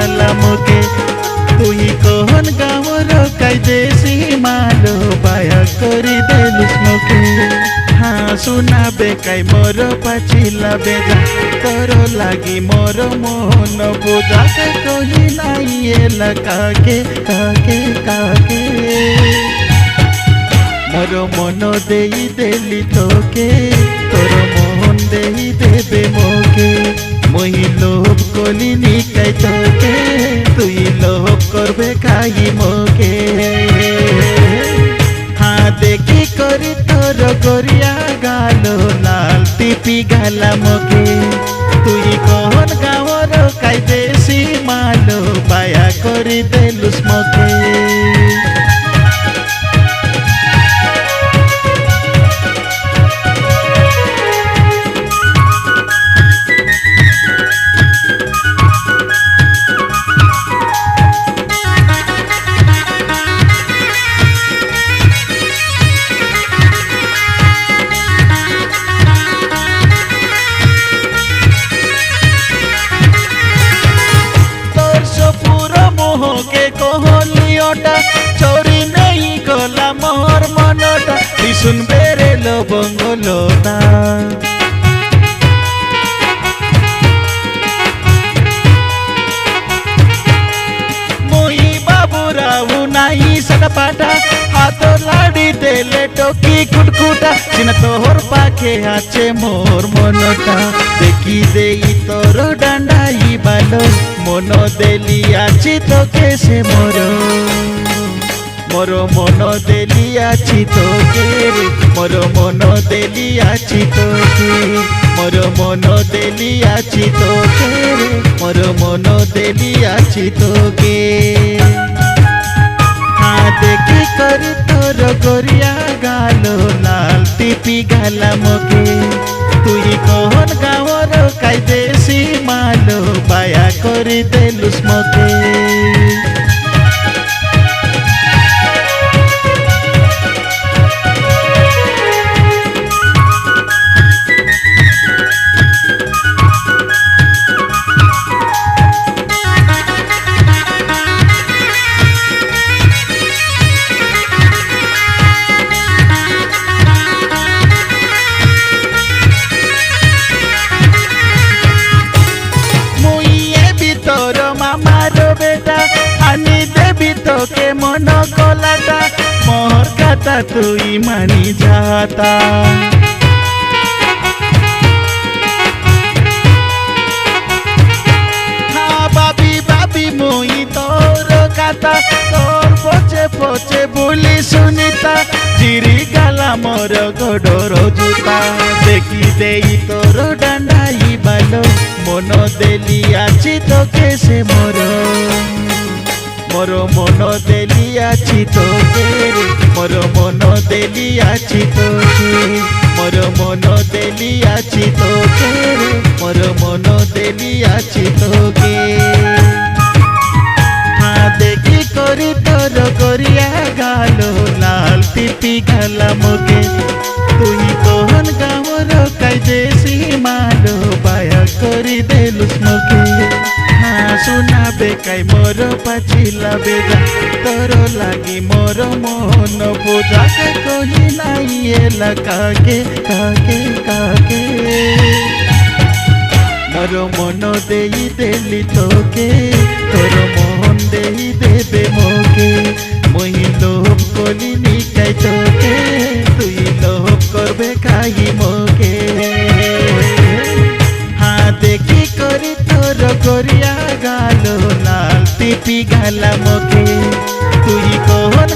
গালা মোকে তুই কোন গাঁৱৰ কাইদেশী মালো বায়া কৰি দেলুস মোকে শুনা বেকাই মোর পাছিলা বেজা তোর লাগি মোর মন বোঝা কহি নাই এলা কাকে কাকে কাকে মোর মন দেই দেলি তোকে তোর মন দেই দেবে মোকে মই লোভ কলিনি কাই তোকে তুই লোভ করবে কাই মোকে দেখি করি তোর গরিয়া গালো লাল টিপি গালা মোকে তুই কোন গাঁৱৰ কাইদেশী মালো বায়া কৰি দেলুস মোকে চৌরি নেই গলা মোর মনটা ভীষণ বেরেলো বঙ্গলতা মই বাবুরাও নাই সাটা হাত লাড়ি দেলে টকি কুটকুটা চিনা তোর পাখে আছে মোর মনটা দেখি দেই তোর ডান্ডাই বালো মন দেলি আছি তোকে সে মোর মোর মন দেলি আছি তোকে রে মোর মন দেলি আছি তোকে মোর মন দেলি আছি তোকে রে মোর মন দেলি আছি তোকে দেখি করি তোর গরিয়া গালো লাল টিপি গালা মোকে তুই কোন গাঁৱৰ কাইদেশী মালো বায়া কৰি দেলুস মোকে আনি দেবি তোকে মন কলাটা মোর কথা তুই মানি যাতা বাবি বাবি মই তোর কথা তোর পচে পচে বলি শুনিতা চিরি গালা মোর গোডর জুতা দেখি দেই তোর ডান্ডাই বালো মন দেলি আছি তোকে সে মোর মোর মন দেলি আছি তোকে রে মোর মন দেলি আছি তোকে মোর মন দেলি আছি তোকে রে মোর মন দেলি আছি তোকে দেখি করি তোর গরিয়া গালো লাল টিপি গালা মোকে তুই কোন গাঁৱৰ কাইদেশী মালো বায়া কৰি দেলুস মোকে শুনা বেকাই মোর পাছিলা বেজা তোর লাগি মোর মন বোঝা কহি নাই এলা কাকে কাকে কাকে মোর মন দেই দেলি তোকে তোর মন দেই দেবে মোকে মই লোভ কলিনি কাই তোকে তুই লোভ করবে কাই মোকে দেখি করি তোর গরিয়া গালো লাল টিপি গালা মোকে তুই কোন